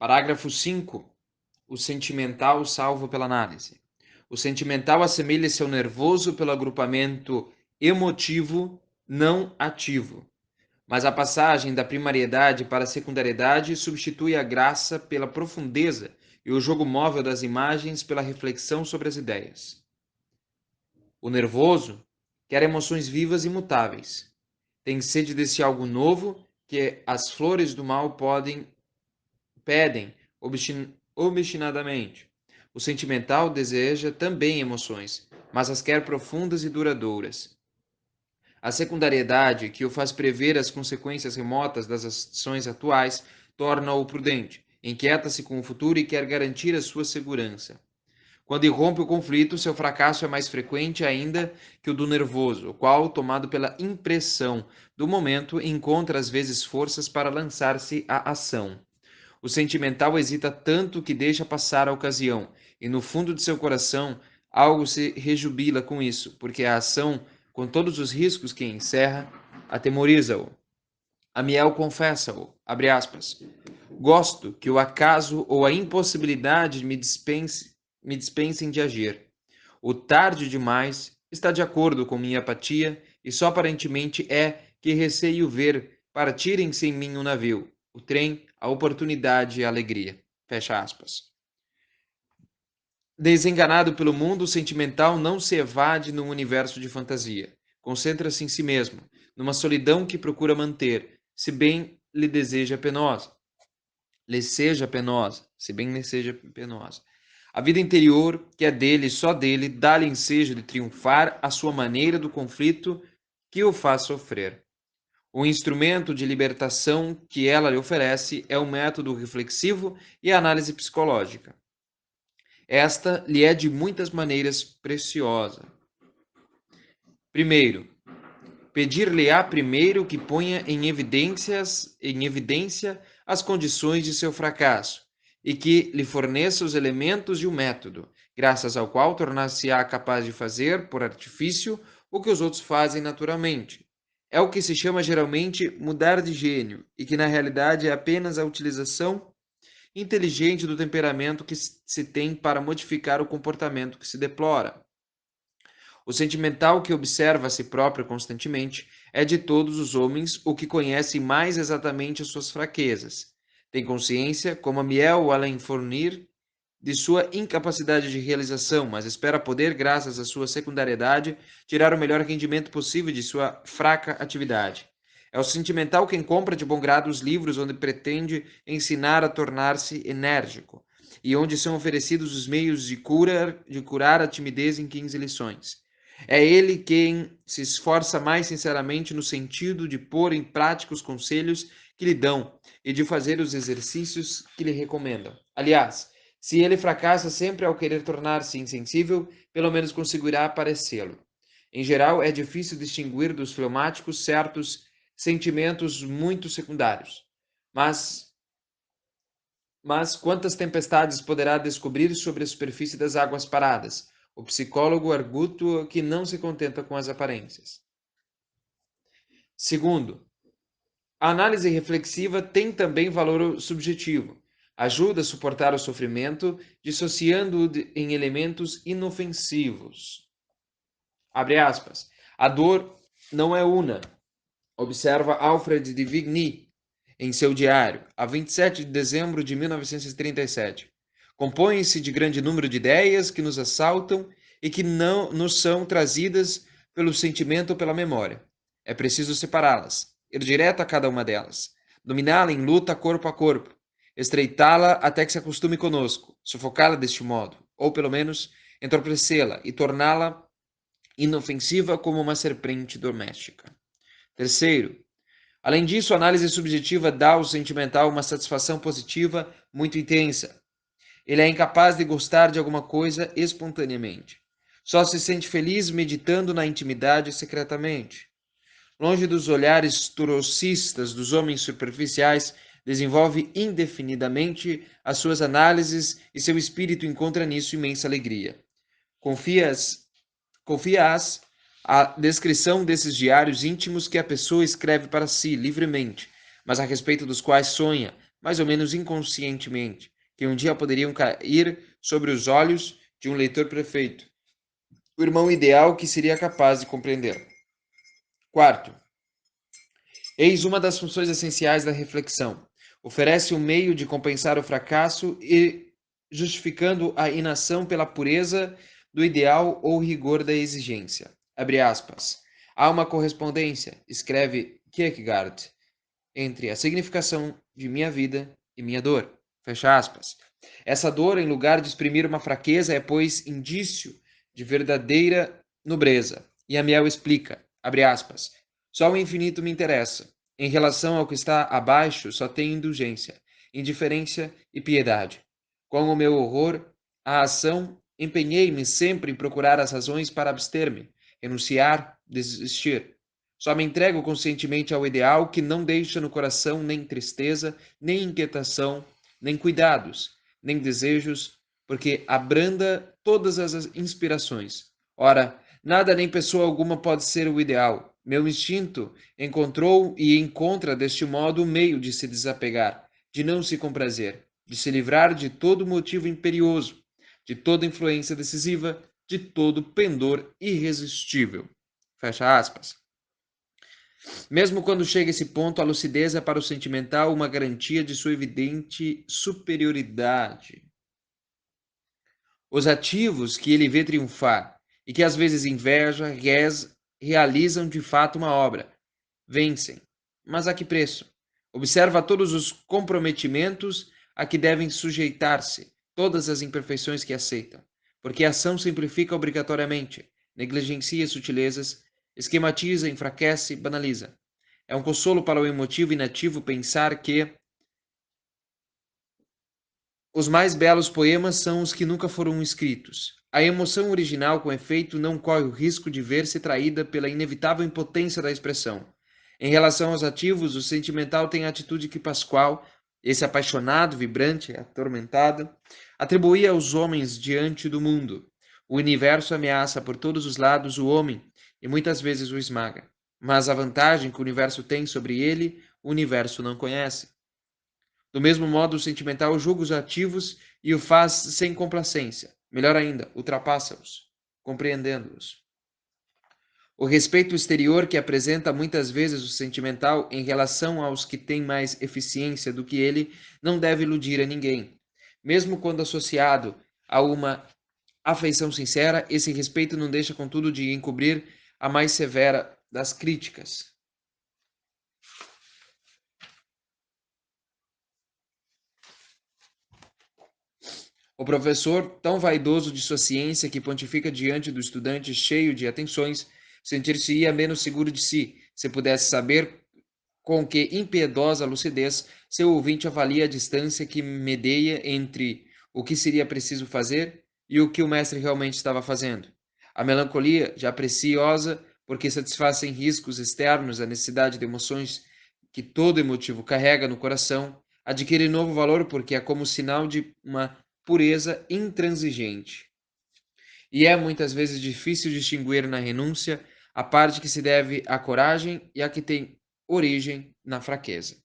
Parágrafo 5. O sentimental salvo pela análise. O sentimental assemelha-se ao nervoso pelo agrupamento emotivo não ativo, mas a passagem da primariedade para a secundariedade substitui a graça pela profundeza e o jogo móvel das imagens pela reflexão sobre as ideias. O nervoso quer emoções vivas e mutáveis. Tem sede desse algo novo que as flores do mal pedem obstinadamente. O sentimental deseja também emoções, mas as quer profundas e duradouras. A secundariedade, que o faz prever as consequências remotas das ações atuais, torna-o prudente, inquieta-se com o futuro e quer garantir a sua segurança. Quando irrompe o conflito, seu fracasso é mais frequente ainda que o do nervoso, o qual, tomado pela impressão do momento, encontra às vezes forças para lançar-se à ação. O sentimental hesita tanto que deixa passar a ocasião, e no fundo de seu coração algo se rejubila com isso, porque a ação, com todos os riscos que encerra, atemoriza-o. Amiel confessa-o, abre aspas, gosto que o acaso ou a impossibilidade me dispensem de agir. O tarde demais está de acordo com minha apatia e só aparentemente é que receio ver partirem sem mim o navio, o trem, a oportunidade e a alegria. Fecha aspas. Desenganado pelo mundo, o sentimental não se evade num universo de fantasia. Concentra-se em si mesmo, numa solidão que procura manter, se bem lhe deseja penosa. Lhe seja penosa, se bem lhe seja penosa. A vida interior, que é dele, só dele, dá-lhe ensejo de triunfar à sua maneira do conflito que o faz sofrer. O instrumento de libertação que ela lhe oferece é o método reflexivo e a análise psicológica. Esta lhe é de muitas maneiras preciosa. Primeiro, pedir-lhe-á primeiro que ponha em evidência as condições de seu fracasso e que lhe forneça os elementos e o método, graças ao qual tornar-se-á capaz de fazer, por artifício, o que os outros fazem naturalmente. É o que se chama geralmente mudar de gênio e que na realidade é apenas a utilização inteligente do temperamento que se tem para modificar o comportamento que se deplora. O sentimental que observa a si próprio constantemente é de todos os homens o que conhece mais exatamente as suas fraquezas. Tem consciência, como Amiel Alain Fournir, de sua incapacidade de realização, mas espera poder, graças à sua secundariedade, tirar o melhor rendimento possível de sua fraca atividade. É o sentimental quem compra de bom grado os livros onde pretende ensinar a tornar-se enérgico, e onde são oferecidos os meios de curar a timidez em 15 lições. É ele quem se esforça mais sinceramente no sentido de pôr em prática os conselhos que lhe dão e de fazer os exercícios que lhe recomendam. Aliás, se ele fracassa sempre ao querer tornar-se insensível, pelo menos conseguirá parecê-lo. Em geral, é difícil distinguir dos fleumáticos certos sentimentos muito secundários. Mas quantas tempestades poderá descobrir sobre a superfície das águas paradas? O psicólogo arguto que não se contenta com as aparências. Segundo, a análise reflexiva tem também valor subjetivo. Ajuda a suportar o sofrimento, dissociando-o em elementos inofensivos. Abre aspas. A dor não é una, observa Alfred de Vigny em seu diário, a 27 de dezembro de 1937. Compõe-se de grande número de ideias que nos assaltam e que não nos são trazidas pelo sentimento ou pela memória. É preciso separá-las, ir direto a cada uma delas, dominá-la em luta corpo a corpo, estreitá-la até que se acostume conosco, sufocá-la deste modo, ou pelo menos entorpecê-la e torná-la inofensiva como uma serpente doméstica. Terceiro, além disso, a análise subjetiva dá ao sentimental uma satisfação positiva muito intensa. Ele é incapaz de gostar de alguma coisa espontaneamente. Só se sente feliz meditando na intimidade secretamente. Longe dos olhares turocistas dos homens superficiais, desenvolve indefinidamente as suas análises e seu espírito encontra nisso imensa alegria. Confia-as a descrição desses diários íntimos que a pessoa escreve para si, livremente, mas a respeito dos quais sonha, mais ou menos inconscientemente, que um dia poderiam cair sobre os olhos de um leitor perfeito, o irmão ideal que seria capaz de compreender. Quarto, eis uma das funções essenciais da reflexão. Oferece um meio de compensar o fracasso e justificando a inação pela pureza do ideal ou rigor da exigência. Abre aspas. Há uma correspondência, escreve Kierkegaard, entre a significação de minha vida e minha dor. Fecha aspas. Essa dor, em lugar de exprimir uma fraqueza, é, pois, indício de verdadeira nobreza. E Amiel explica, abre aspas, só o infinito me interessa. Em relação ao que está abaixo, só tenho indulgência, indiferença e piedade. Com o meu horror à ação, empenhei-me sempre em procurar as razões para abster-me, renunciar, desistir. Só me entrego conscientemente ao ideal que não deixa no coração nem tristeza, nem inquietação, nem cuidados, nem desejos, porque abranda todas as inspirações. Ora, nada nem pessoa alguma pode ser o ideal. Meu instinto encontrou e encontra deste modo o meio de se desapegar, de não se comprazer, de se livrar de todo motivo imperioso, de toda influência decisiva, de todo pendor irresistível. Fecha aspas. Mesmo quando chega esse ponto, a lucidez é para o sentimental uma garantia de sua evidente superioridade. Os ativos que ele vê triunfar e que às vezes inveja, realizam de fato uma obra, vencem. Mas a que preço? Observa todos os comprometimentos a que devem sujeitar-se, todas as imperfeições que aceitam, porque a ação simplifica obrigatoriamente, negligencia sutilezas, esquematiza, enfraquece, banaliza. É um consolo para o emotivo inativo pensar que os mais belos poemas são os que nunca foram escritos. A emoção original, com efeito, não corre o risco de ver-se traída pela inevitável impotência da expressão. Em relação aos ativos, o sentimental tem a atitude que Pascoal, esse apaixonado, vibrante, atormentado, atribuía aos homens diante do mundo. O universo ameaça por todos os lados o homem e muitas vezes o esmaga. Mas a vantagem que o universo tem sobre ele, o universo não conhece. Do mesmo modo, o sentimental julga os ativos e o faz sem complacência. Melhor ainda, ultrapassa-os, compreendendo-os. O respeito exterior que apresenta muitas vezes o sentimental em relação aos que têm mais eficiência do que ele não deve iludir a ninguém. Mesmo quando associado a uma afeição sincera, esse respeito não deixa, contudo, de encobrir a mais severa das críticas. O professor, tão vaidoso de sua ciência que pontifica diante do estudante cheio de atenções, sentir-se-ia menos seguro de si, se pudesse saber com que impiedosa lucidez seu ouvinte avalia a distância que medeia entre o que seria preciso fazer e o que o mestre realmente estava fazendo. A melancolia, já preciosa, porque satisfaz sem riscos externos a necessidade de emoções que todo emotivo carrega no coração, adquire novo valor porque é como sinal de uma pureza intransigente. E é muitas vezes difícil distinguir na renúncia a parte que se deve à coragem e a que tem origem na fraqueza.